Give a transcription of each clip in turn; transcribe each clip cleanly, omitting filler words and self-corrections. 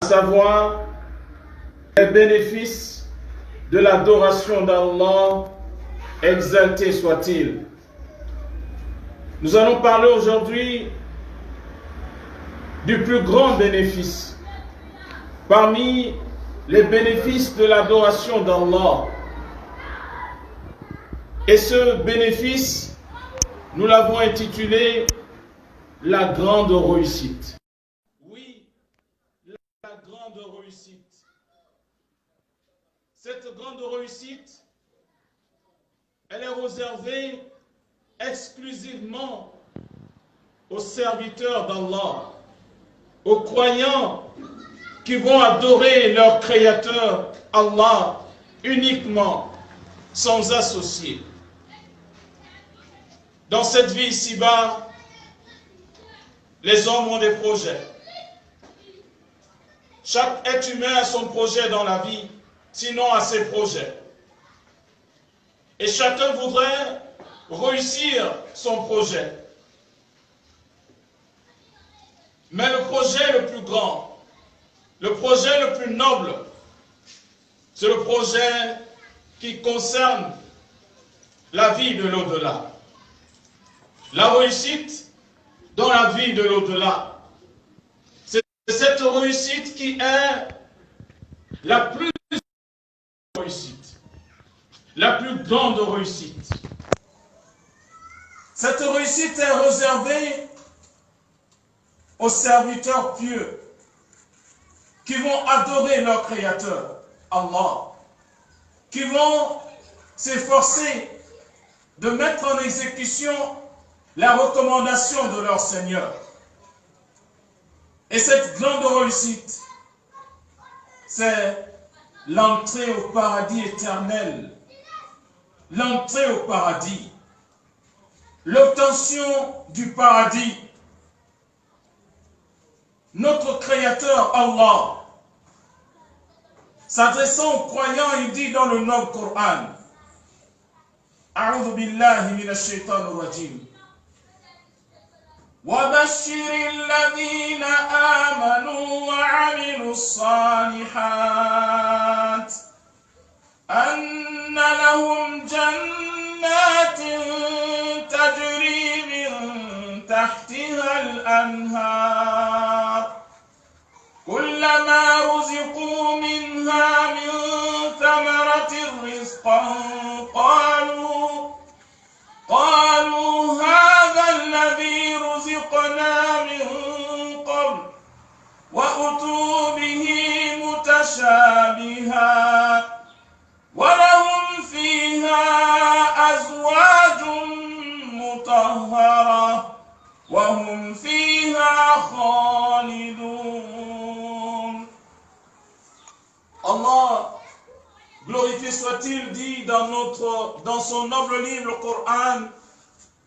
savoir les bénéfices de l'adoration d'Allah, exalté soit-il. Nous allons parler aujourd'hui du plus grand bénéfice parmi les bénéfices de l'adoration d'Allah. Et ce bénéfice, nous l'avons intitulé la grande réussite. Oui, la grande réussite. Cette grande réussite, elle est réservée exclusivement aux serviteurs d'Allah, aux croyants qui vont adorer leur Créateur, Allah, uniquement, sans associer. Dans cette vie ici-bas, les hommes ont des projets. Chaque être humain a son projet dans la vie, sinon a ses projets. Et chacun voudrait réussir son projet. Mais le projet le plus grand, le projet le plus noble, c'est le projet qui concerne la vie de l'au-delà. La réussite dans la vie de l'au-delà. C'est cette réussite qui est la plus réussite, la plus grande réussite. Cette réussite est réservée aux serviteurs pieux qui vont adorer leur Créateur, Allah, qui vont s'efforcer de mettre en exécution la recommandation de leur Seigneur. Et cette grande réussite, c'est l'entrée au paradis éternel, l'entrée au paradis, l'obtention du paradis. Notre Créateur, Allah, s'adressant aux croyants, il dit dans le noble Coran, A'udhu billahi minash shaitanir rajim. وَبَشِّرِ الَّذِينَ آمَنُوا وَعَمِلُوا الصَّالِحَاتِ أَنَّ لَهُمْ جَنَّاتٍ تَجْرِي مِنْ تَحْتِهَا الْأَنْهَارُ كُلَّمَا رُزِقُوا مِنْهَا مِنْ ثَمَرَةٍ رِزْقًا قالوا هذا الذي رزقنا من قبل وأتوا به متشابها ولهم فيها أزواج مطهرة وهم فيها خالدون. Allah, glorifié soit-il, dit dans son noble livre, le Coran,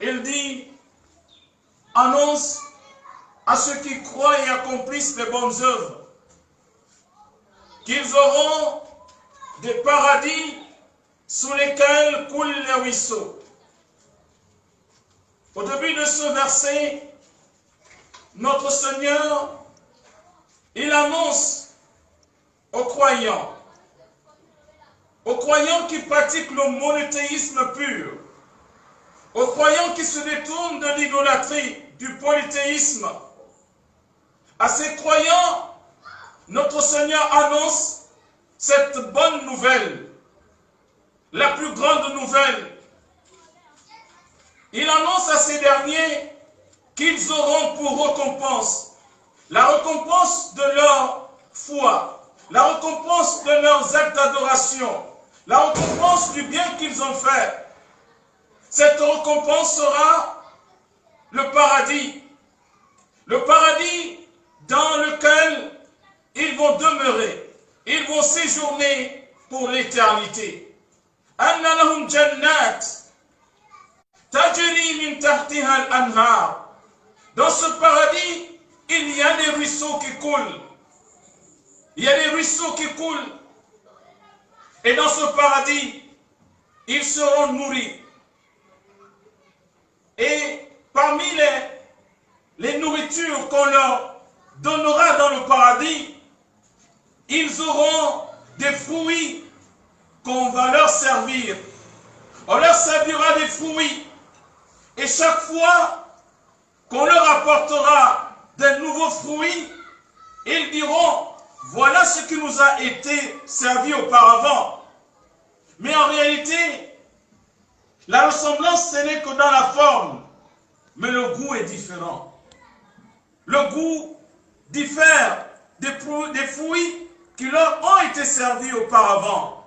il dit, annonce à ceux qui croient et accomplissent les bonnes œuvres qu'ils auront des paradis sous lesquels coulent les ruisseaux. Au début de ce verset, notre Seigneur, il annonce aux croyants qui pratiquent le monothéisme pur, aux croyants qui se détournent de l'idolâtrie, du polythéisme. À ces croyants, notre Seigneur annonce cette bonne nouvelle, la plus grande nouvelle. Il annonce à ces derniers qu'ils auront pour récompense la récompense de leur foi, la récompense de leurs actes d'adoration, la récompense du bien qu'ils ont fait. Cette récompense sera le paradis dans lequel ils vont demeurer, ils vont séjourner pour l'éternité. Anna lahum jannat tajri min tahtiha al-anhar. Dans ce paradis, il y a des ruisseaux qui coulent. Il y a des ruisseaux qui coulent. Et dans ce paradis, ils seront nourris. Et parmi les nourritures qu'on leur donnera dans le paradis, ils auront des fruits qu'on va leur servir. On leur servira des fruits. Et chaque fois qu'on leur apportera de nouveaux fruits, ils diront, voilà ce qui nous a été servi auparavant. Mais en réalité, la ressemblance, ce n'est que dans la forme, mais le goût est différent. Le goût diffère des fruits qui leur ont été servis auparavant.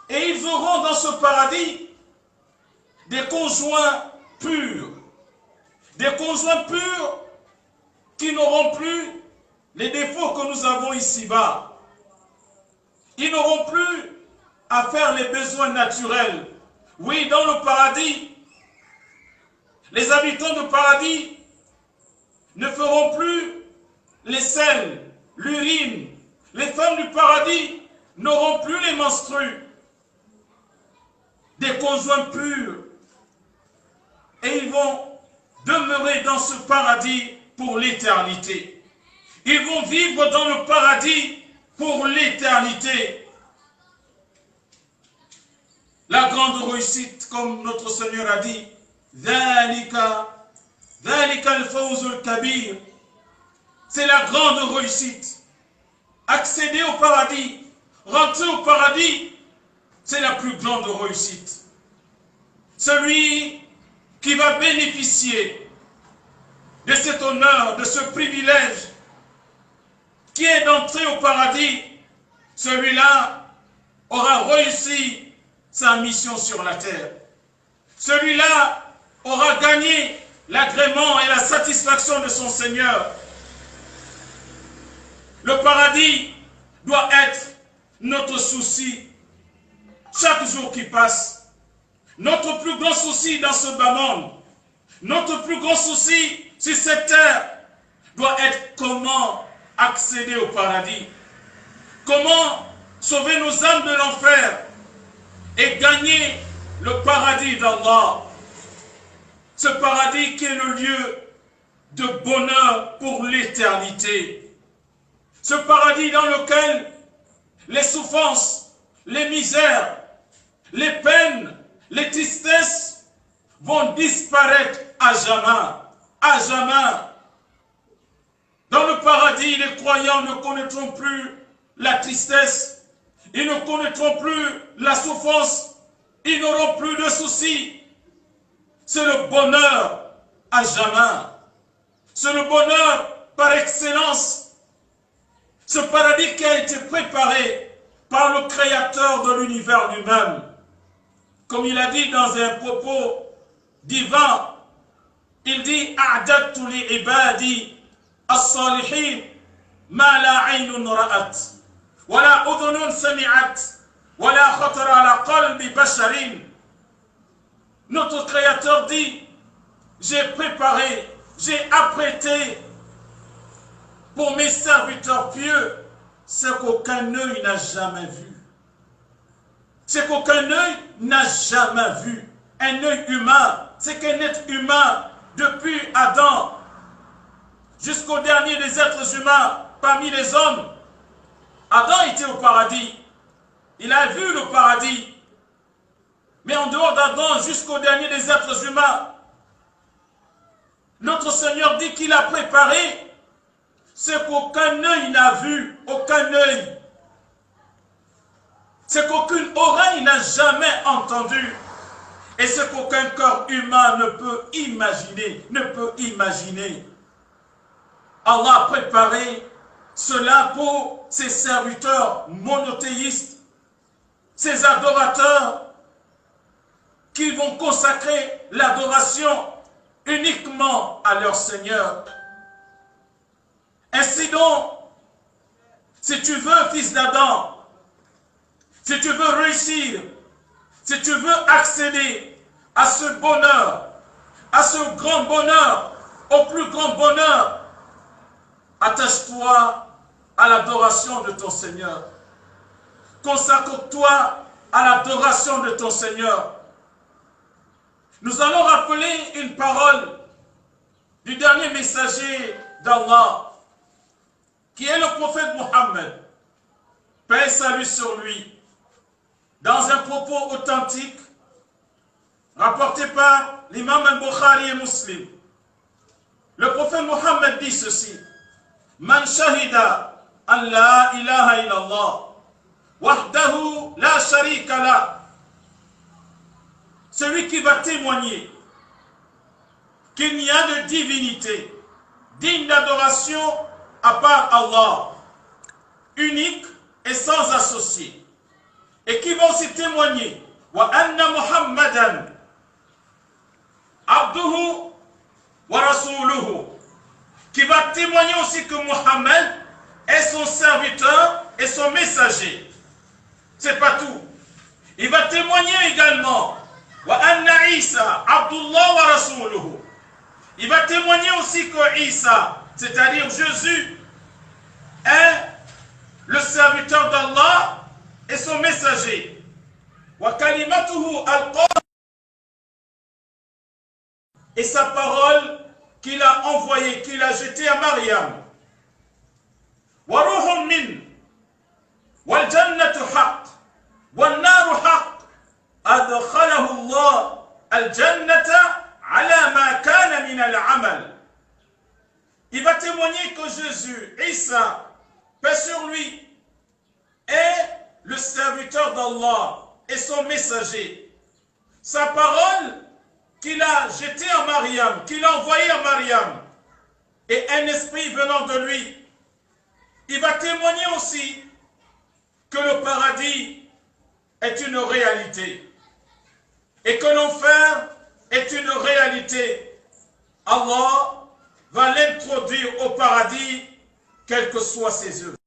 Et ils auront dans ce paradis des conjoints purs. Des conjoints purs qui n'auront plus les défauts que nous avons ici-bas. Ils n'auront plus à faire les besoins naturels. Oui, dans le paradis, les habitants du paradis ne feront plus les selles, l'urine. Les femmes du paradis n'auront plus les menstrues. Des conjoints purs. Et ils vont demeurer dans ce paradis pour l'éternité. Ils vont vivre dans le paradis pour l'éternité. La grande réussite, comme notre Seigneur a dit, c'est la grande réussite. Accéder au paradis, rentrer au paradis, c'est la plus grande réussite. Celui qui va bénéficier de cet honneur, de ce privilège, qui est d'entrer au paradis, celui-là aura réussi sa mission sur la terre. Celui-là aura gagné l'agrément et la satisfaction de son Seigneur. Le paradis doit être notre souci chaque jour qui passe. Notre plus grand souci dans ce bas monde, notre plus grand souci sur cette terre doit être comment accéder au paradis. Comment sauver nos âmes de l'enfer et gagner le paradis d'Allah. Ce paradis qui est le lieu de bonheur pour l'éternité. Ce paradis dans lequel les souffrances, les misères, les peines, les tristesses vont disparaître à jamais. À jamais. Dans le paradis, les croyants ne connaîtront plus la tristesse. Ils ne connaîtront plus la souffrance. Ils n'auront plus de soucis. C'est le bonheur à jamais. C'est le bonheur par excellence. Ce paradis qui a été préparé par le Créateur de l'univers lui-même. Comme il a dit dans un propos divin, il dit « A'dadtu li ibadi as-salihin ma la aynun ra'at, wa la udhunun sami'at, wa la khatara ala qalbi basharin » Notre Créateur dit « J'ai préparé, j'ai apprêté pour mes serviteurs pieux ce qu'aucun œil n'a jamais vu. Ce qu'aucun œil n'a jamais vu. Un œil humain, c'est qu'un être humain, depuis Adam jusqu'au dernier des êtres humains parmi les hommes. Adam était au paradis. Il a vu le paradis. Mais en dehors d'Adam jusqu'au dernier des êtres humains, notre Seigneur dit qu'il a préparé ce qu'aucun œil n'a vu, aucun œil. Ce qu'aucune oreille n'a jamais entendu. Et ce qu'aucun corps humain ne peut imaginer. Allah a préparé cela pour ses serviteurs monothéistes, ses adorateurs, qui vont consacrer l'adoration uniquement à leur Seigneur. Ainsi donc, si tu veux, fils d'Adam, si tu veux réussir, si tu veux accéder à ce bonheur, à ce grand bonheur, au plus grand bonheur, attache-toi à l'adoration de ton Seigneur. Consacre-toi à l'adoration de ton Seigneur. Nous allons rappeler une parole du dernier dernier messager d'Allah, qui est le prophète Mohammed, paix et salut sur lui, dans un propos authentique, rapporté par l'imam al-Bukhari et Muslim. Le prophète Mohammed dit ceci: Man shahida an la ilaha illallah, wahdahu la sharika la. Celui qui va témoigner qu'il n'y a de divinité digne d'adoration à part Allah, unique et sans associé, et qui va aussi témoigner wa anna Muhammadan abduhu wa rasuluhu, qui va témoigner aussi que Muhammad est son serviteur et son messager. C'est pas tout. Il va témoigner également wa anna Isa abdullah wa rasuluhu. Il va témoigner aussi que Isa, c'est-à-dire Jésus, est le serviteur d'Allah et son messager. Wa kalimatuhu al-qawl, et sa parole qu'il a envoyée, qu'il a jetée à Mariam. Wa ruhun min, wal jannatu haqq, wal naru haqq, adkhalahu Allah al-jannata ala ma kana min al-amal. Il va témoigner que Jésus, Isa, paix sur lui, est le serviteur d'Allah et son messager. Sa parole qu'il a jetée à Mariam, qu'il a envoyée à Mariam, et un esprit venant de lui. Il va témoigner aussi que le paradis est une réalité et que l'enfer est une réalité. Allah va l'introduire au paradis, quelles que soient ses œuvres.